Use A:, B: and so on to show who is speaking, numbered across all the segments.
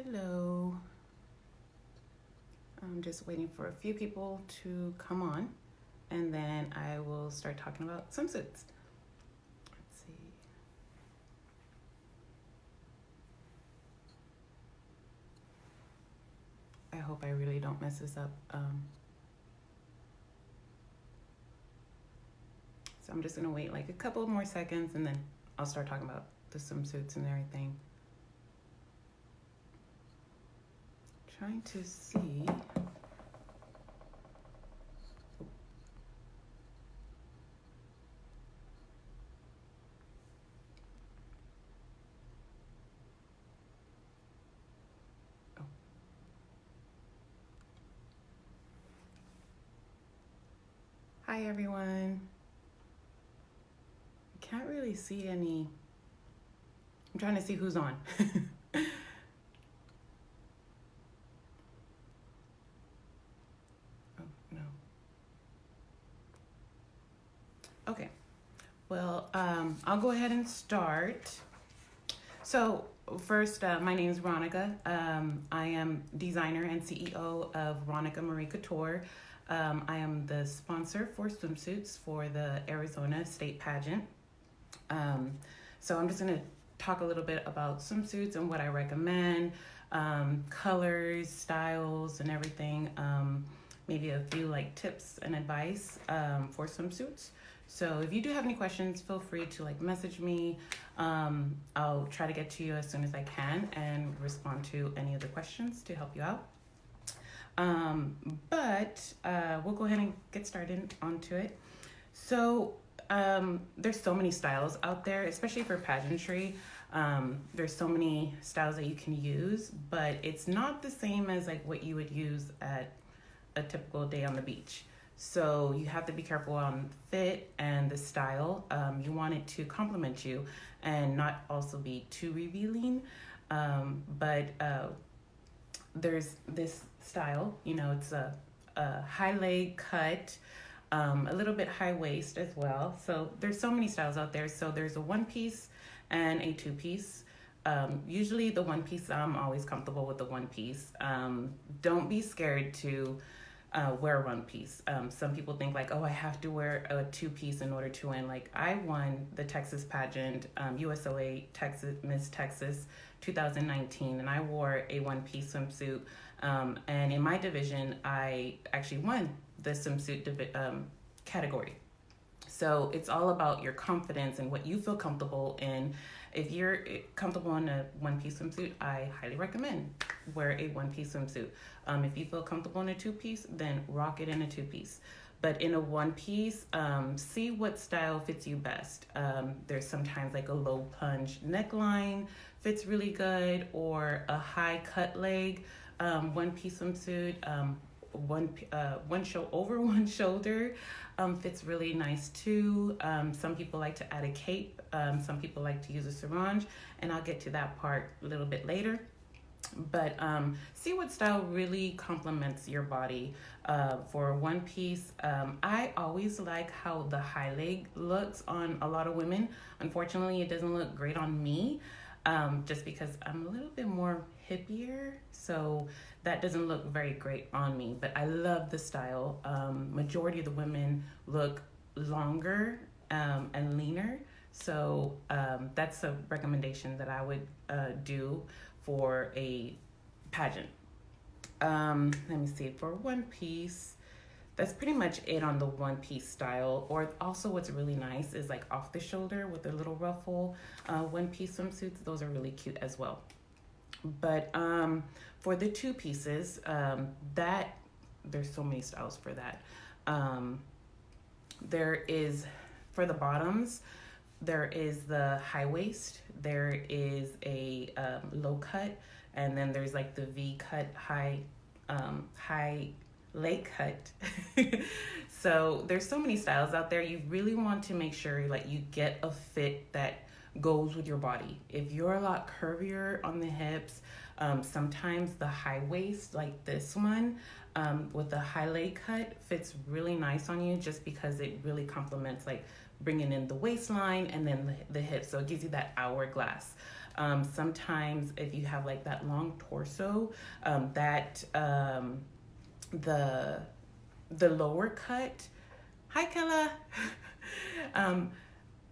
A: Hello. I'm just waiting for a few people to come on, and then I will start talking about swimsuits. Let's see. I hope I really don't mess this up. So I'm just gonna wait like a couple more seconds, and then I'll start talking about the swimsuits and everything. Trying to see. Oh. Hi everyone. I can't really see any. I'm trying to see who's on. Okay, well, I'll go ahead and start. So first, my name is Ronica. I am designer and CEO of Ronica Marie Couture. I am the sponsor for swimsuits for the Arizona State Pageant. So I'm just gonna talk a little bit about swimsuits and what I recommend, colors, styles, and everything. Maybe a few like tips and advice for swimsuits. So if you do have any questions, feel free to like message me. I'll try to get to you as soon as I can and respond to any of the questions to help you out. But we'll go ahead and get started onto it. So there's so many styles out there, especially for pageantry. There's so many styles that you can use, but it's not the same as like what you would use at a typical day on the beach. So you have to be careful on fit and the style. You want it to complement you and not also be too revealing. But there's this style, it's a high leg cut, a little bit high waist as well. So there's so many styles out there. So there's a one piece and a two piece. Usually the one piece, I'm always comfortable with the one piece. Don't be scared to wear a one piece. Some people think like, oh, I have to wear a two piece in order to win. Like I won the Texas pageant, USOA Texas Miss Texas 2019, and I wore a one piece swimsuit. And in my division, I actually won the swimsuit category. So it's all about your confidence and what you feel comfortable in. If you're comfortable in a one-piece swimsuit, I highly recommend wear a one-piece swimsuit. If you feel comfortable in a two-piece, then rock it in a two-piece. But in a one-piece, see what style fits you best. There's sometimes like a low plunge neckline fits really good, or a high cut leg one-piece swimsuit. Over one shoulder fits really nice too. Some people like to add a cape. Some people like to use a sarong, and I'll get to that part a little bit later. But see what style really complements your body. For one piece, I always like how the high leg looks on a lot of women. Unfortunately, it doesn't look great on me, just because I'm a little bit more hippier, so that doesn't look very great on me. But I love the style. Majority of the women look longer and leaner, so that's a recommendation that I would do for a pageant. Let me see, for one piece, that's pretty much it on the one piece style. Or also what's really nice is like off the shoulder with a little ruffle one piece swimsuits. Those are really cute as well. But for the two pieces, that there's so many styles for that. There is, for the bottoms, there is the high waist, there is a low cut, and then there's like the V cut high leg cut. So there's so many styles out there. You really want to make sure like you get a fit that goes with your body. If you're a lot curvier on the hips, sometimes the high waist like this one with the high leg cut fits really nice on you, just because it really complements like bringing in the waistline and then the hips, so it gives you that hourglass. Sometimes if you have like that long torso, that the lower cut, hi Kella,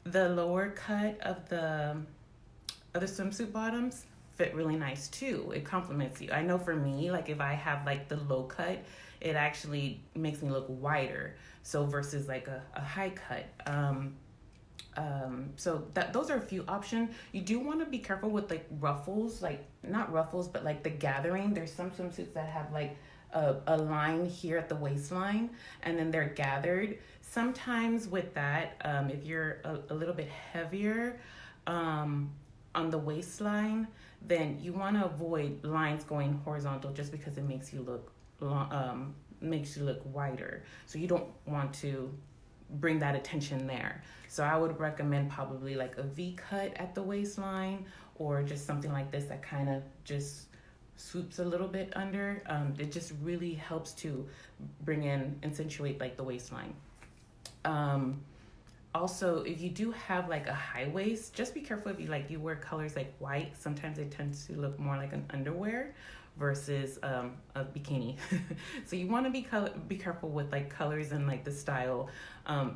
A: the lower cut of the swimsuit bottoms fit really nice too. It complements you. I know for me, like if I have like the low cut, it actually makes me look wider. So versus like a high cut. So those are a few options. You do want to be careful with like ruffles, like not ruffles, but like the gathering. There's some swimsuits that have like a line here at the waistline, and then they're gathered. Sometimes with that, if you're a little bit heavier on the waistline, then you want to avoid lines going horizontal just because it makes you look wider. So you don't want to bring that attention there. So I would recommend probably like a V cut at the waistline, or just something like this that kind of just swoops a little bit under. It just really helps to accentuate like the waistline. Also, if you do have like a high waist, just be careful if you wear colors like white. Sometimes it tends to look more like an underwear versus a bikini. So you want to be careful with like colors and like the style.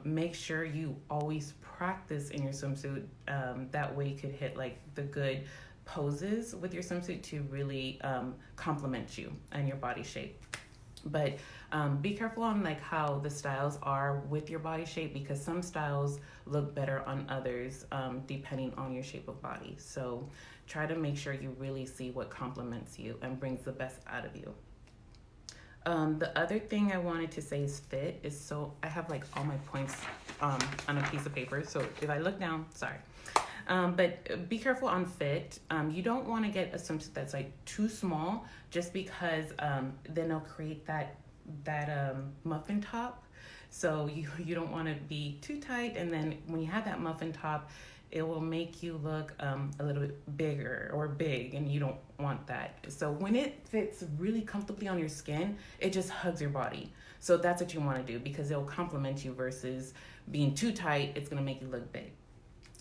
A: Make sure you always practice in your swimsuit. That way you could hit like the good poses with your swimsuit to really complement you and your body shape. But be careful on like how the styles are with your body shape, because some styles look better on others depending on your shape of body. So try to make sure you really see what complements you and brings the best out of you. The other thing I wanted to say is fit. So I have like all my points on a piece of paper. So if I look down, sorry. But be careful on fit. You don't want to get a swimsuit that's like too small, just because then it'll create that muffin top. So you don't want to be too tight, and then when you have that muffin top, it will make you look a little bit bigger or big, and you don't want that. So when it fits really comfortably on your skin, it just hugs your body. So that's what you want to do, because it'll complement you versus being too tight. It's going to make you look big.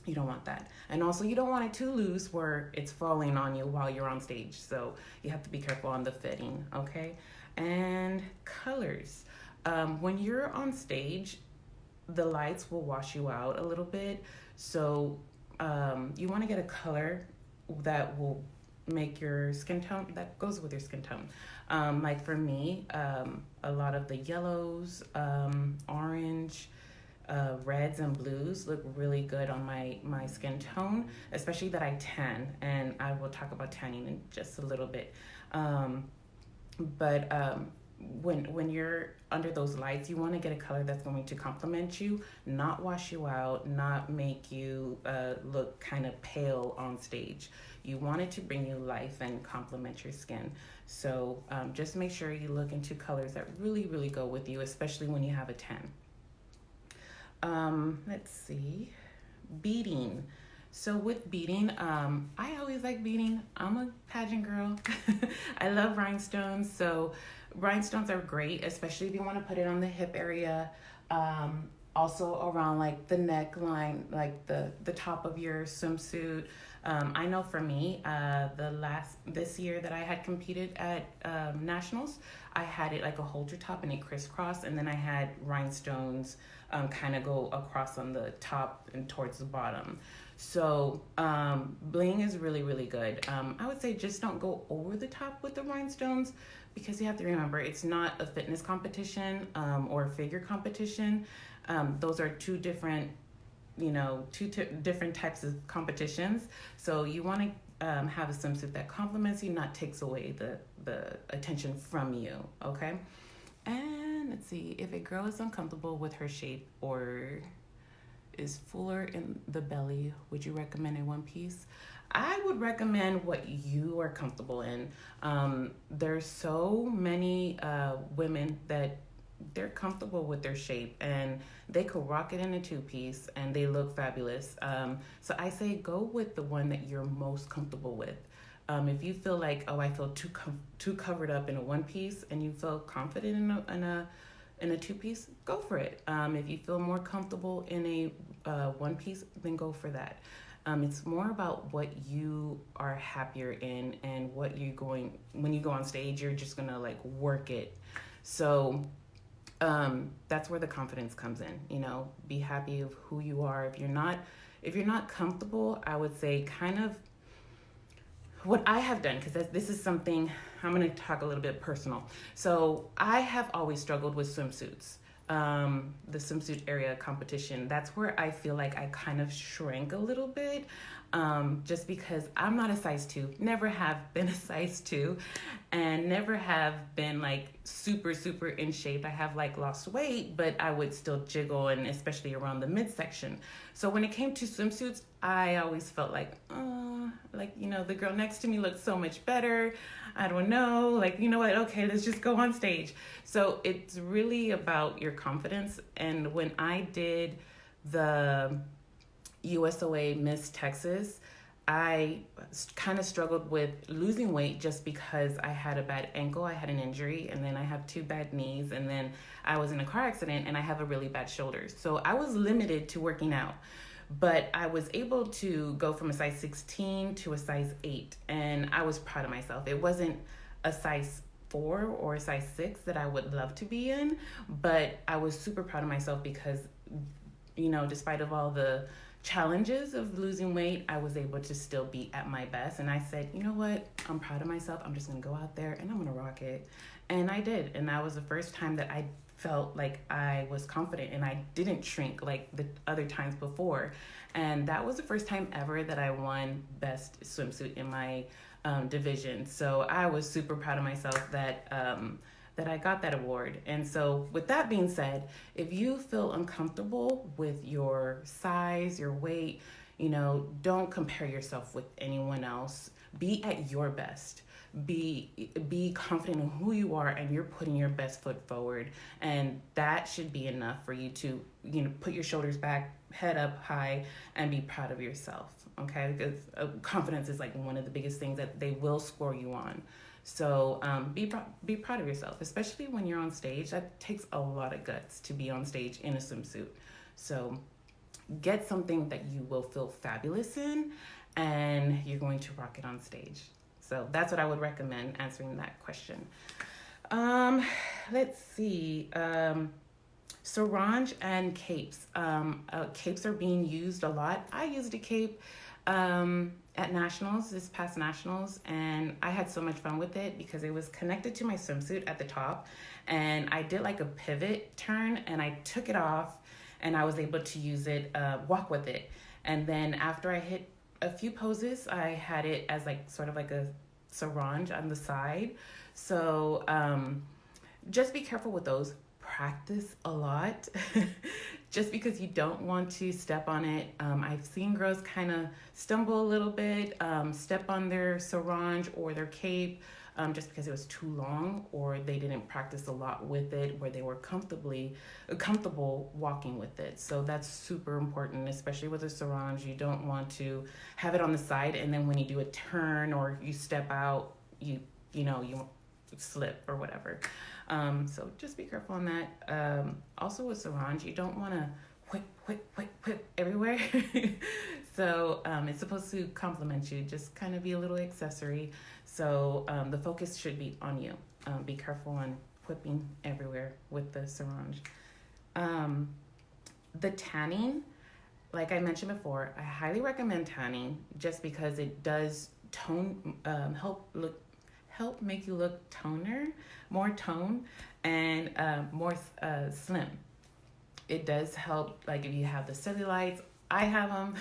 A: You don't want that. And also you don't want it too loose where it's falling on you while you're on stage. So you have to be careful on the fitting, okay? And colors. When you're on stage, the lights will wash you out a little bit. So you want to get a color that will make your skin tone, that goes with your skin tone. Like for me, a lot of the yellows, orange, reds and blues look really good on my skin tone, especially that I tan, and I will talk about tanning in just a little bit. But when you're under those lights, you want to get a color that's going to complement you, not wash you out, not make you look kind of pale on stage. You want it to bring you life and complement your skin. So just make sure you look into colors that really, really go with you, especially when you have a tan. Let's see, beading. So with beading, I always like beading. I'm a pageant girl. I love rhinestones. So rhinestones are great, especially if you want to put it on the hip area. Also around like the neckline, like the top of your swimsuit. I know for me, this year that I had competed at nationals, I had it like a halter top and a crisscross, and then I had rhinestones kind of go across on the top and towards the bottom. So bling is really, really good. I would say just don't go over the top with the rhinestones, because you have to remember it's not a fitness competition or a figure competition. Those are two different types of competitions. So you want to have a swimsuit that complements you, not takes away the attention from you, okay? And let's see, if a girl is uncomfortable with her shape or is fuller in the belly, would you recommend a one piece? I would recommend what you are comfortable in. There's so many women that they're comfortable with their shape and they could rock it in a two-piece and they look fabulous. So I say go with the one that you're most comfortable with. If you feel like, I feel too covered up in a one-piece, and you feel confident in a two-piece, go for it. If you feel more comfortable in a one-piece, then go for that. It's more about what you are happier in, and what you're going, when you go on stage, you're just gonna like work it. So that's where the confidence comes in. Be happy of who you are. If you're not comfortable, I would say kind of what I have done, because this is something I'm going to talk a little bit personal. So I have always struggled with swimsuits. The swimsuit area competition, that's where I feel like I kind of shrank a little bit, just because I'm not a size 2, never have been a size 2, and never have been like super, super in shape. I have like lost weight, but I would still jiggle, and especially around the midsection. So when it came to swimsuits, I always felt like, the girl next to me looks so much better. I don't know, like, you know what? Okay, let's just go on stage. So it's really about your confidence. And when I did the USOA Miss Texas, I kind of struggled with losing weight just because I had a bad ankle, I had an injury, and then I have 2 bad knees, and then I was in a car accident, and I have a really bad shoulder. So I was limited to working out. But I was able to go from a size 16 to a size 8, and I was proud of myself. It wasn't a size 4 or a size 6 that I would love to be in, but I was super proud of myself because, despite of all the challenges of losing weight, I was able to still be at my best. And I said, you know what? I'm proud of myself. I'm just going to go out there and I'm going to rock it. And I did. And that was the first time that I felt like I was confident and I didn't shrink like the other times before. And that was the first time ever that I won best swimsuit in my division. So I was super proud of myself that I got that award. And so with that being said, if you feel uncomfortable with your size, your weight, don't compare yourself with anyone else. Be at your best. Be confident in who you are, and you're putting your best foot forward, and that should be enough for you to put your shoulders back, head up high, and be proud of yourself. Okay, because confidence is like one of the biggest things that they will score you on. So be proud of yourself, especially when you're on stage. That takes a lot of guts to be on stage in a swimsuit. So get something that you will feel fabulous in, and you're going to rock it on stage. So that's what I would recommend answering that question. Let's see. Sarong and capes. Capes are being used a lot. I used a cape at nationals, this past nationals, and I had so much fun with it because it was connected to my swimsuit at the top, and I did like a pivot turn, and I took it off, and I was able to use it, walk with it. And then after I hit a few poses, I had it as like sort of like a sarong on the side. So just be careful with those. Practice a lot just because you don't want to step on it. I've seen girls kind of stumble a little bit, step on their sarong or their cape just because it was too long, or they didn't practice a lot with it where they were comfortable walking with it. So that's super important, especially with a sarong. You don't want to have it on the side, and then when you do a turn or you step out, you slip or whatever. So just be careful on that. Also with sarong, you don't want to whip everywhere. So it's supposed to complement you, just kind of be a little accessory. So the focus should be on you. Be careful on whipping everywhere with the sarong. The tanning, like I mentioned before, I highly recommend tanning just because it does help make you look more tone, and more slim. It does help, like if you have the cellulites. I have them.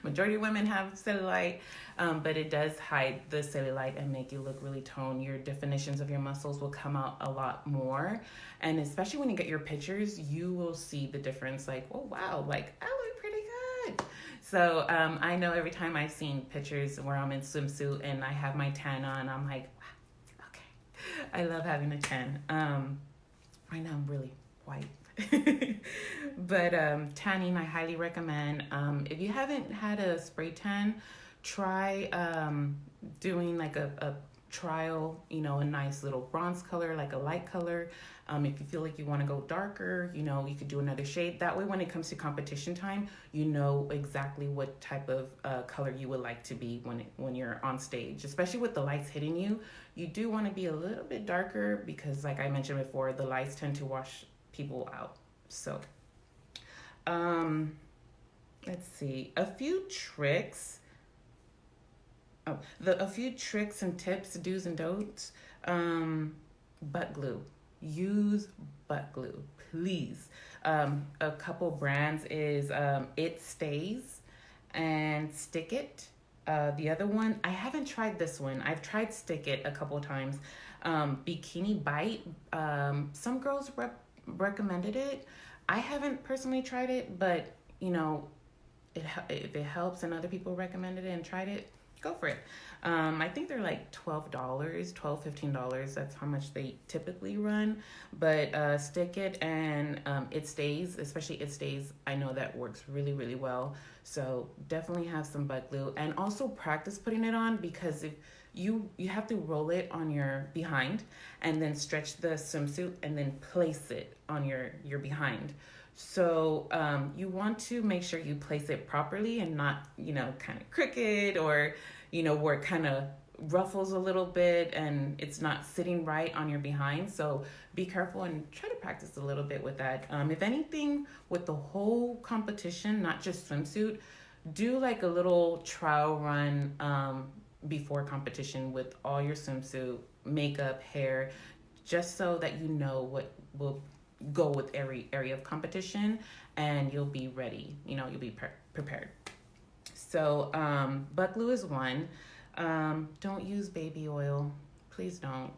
A: Majority of women have cellulite, but it does hide the cellulite and make you look really toned. Your definitions of your muscles will come out a lot more, and especially when you get your pictures, you will see the difference. Like, oh wow, like I look pretty good. So I know every time I've seen pictures where I'm in swimsuit and I have my tan on, I'm like, wow, okay. I love having a tan. Right now I'm really white. But tanning, I highly recommend. If you haven't had a spray tan, try doing like a trial, a nice little bronze color, like a light color. If you feel like you want to go darker, you could do another shade. That way, when it comes to competition time, you know exactly what type of color you would like to be when you're on stage. Especially with the lights hitting you, you do want to be a little bit darker because, like I mentioned before, the lights tend to wash people out. So, let's see, a few tricks. A few tricks and tips, do's and don'ts. Butt glue. Use butt glue, please. A couple brands is It Stays and Stick It. The other one, I haven't tried this one. I've tried Stick It a couple times. Bikini Bite. Some girls recommended it. I haven't personally tried it, but if it helps and other people recommended it and tried it, go for it. I think they're like $12, $15. That's how much they typically run. But Stick It and It Stays, especially It Stays, I know that works really, really well. So definitely have some butt glue, and also practice putting it on, because if you have to roll it on your behind and then stretch the swimsuit and then place it on your behind. So you want to make sure you place it properly and not, kind of crooked, or, where it kind of ruffles a little bit and it's not sitting right on your behind. So be careful and try to practice a little bit with that. If anything, with the whole competition, not just swimsuit, do like a little trial run before competition with all your swimsuit, makeup, hair, just so that you know what will go with every area of competition, and you'll be ready. You'll be prepared. So butt glue is one. Don't use baby oil. Please don't.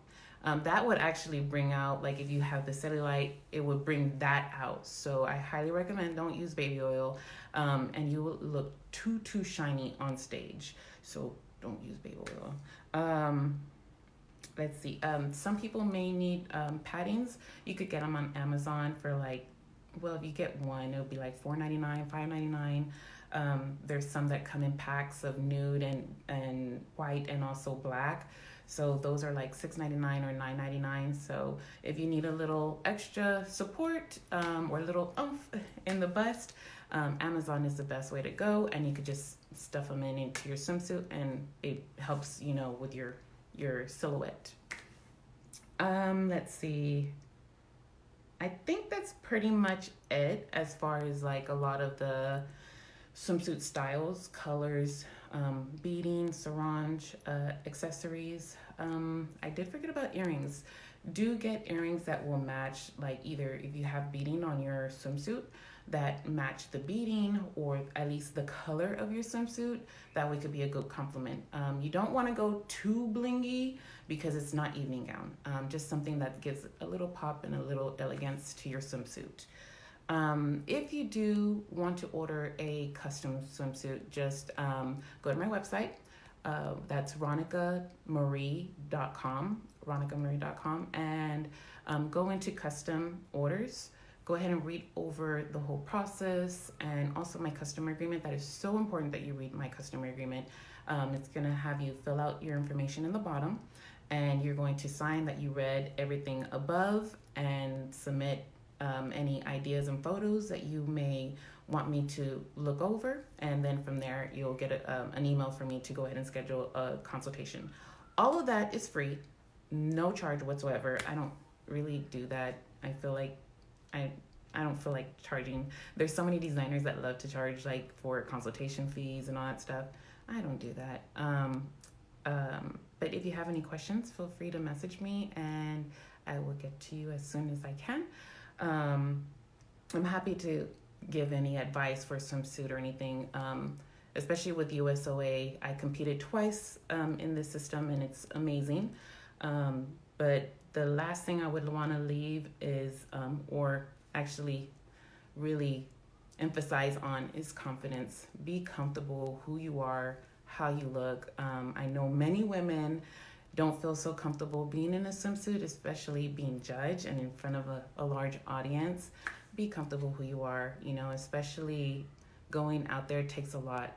A: That would actually bring out, like if you have the cellulite, it would bring that out. So I highly recommend don't use baby oil, and you will look too shiny on stage. So don't use baby oil. Let's see. Some people may need paddings. You could get them on Amazon for if you get one, it'll be like $4.99, $5.99. There's some that come in packs of nude and white and also black. So those are like $6.99 or $9.99. So if you need a little extra support or a little oomph in the bust, Amazon is the best way to go. And you could just stuff them into your swimsuit, and it helps, with your silhouette. Let's see. I think that's pretty much it as far as like a lot of the swimsuit styles, colors, beading, sarong, accessories. I did forget about earrings. Do get earrings that will match, like either if you have beading on your swimsuit that match the beading, or at least the color of your swimsuit. That way could be a good compliment. You don't want to go too blingy because it's not evening gown. Just something that gives a little pop and a little elegance to your swimsuit. If you do want to order a custom swimsuit, just go to my website. That's ronicamarie.com, and go into custom orders. Go ahead and read over the whole process, and also my customer agreement. That is so important that you read my customer agreement. It's going to have you fill out your information in the bottom, and you're going to sign that you read everything above and submit any ideas and photos that you may want me to look over. And then from there, you'll get an email from me to go ahead and schedule a consultation. All of that is free, no charge whatsoever. I don't really do that. I feel like I don't feel like charging. There's so many designers that love to charge like for consultation fees and all that stuff. I don't do that. But if you have any questions, feel free to message me and I will get to you as soon as I can. I'm happy to give any advice for swimsuit or anything, especially with USOA. I competed twice in this system, and it's amazing. But the last thing I would want to leave is, or actually really emphasize on, is confidence. Be comfortable who you are, how you look. I know many women don't feel so comfortable being in a swimsuit, especially being judged and in front of a large audience. Be comfortable who you are, especially going out there takes a lot.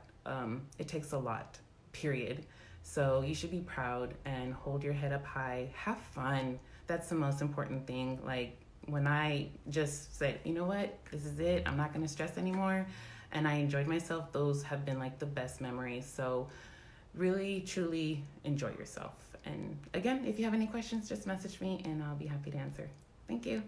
A: It takes a lot, period. So you should be proud and hold your head up high. Have fun. That's the most important thing. Like when I just said, you know what, this is it, I'm not going to stress anymore, and I enjoyed myself, those have been like the best memories. So really, truly enjoy yourself. And again, if you have any questions, just message me and I'll be happy to answer. Thank you.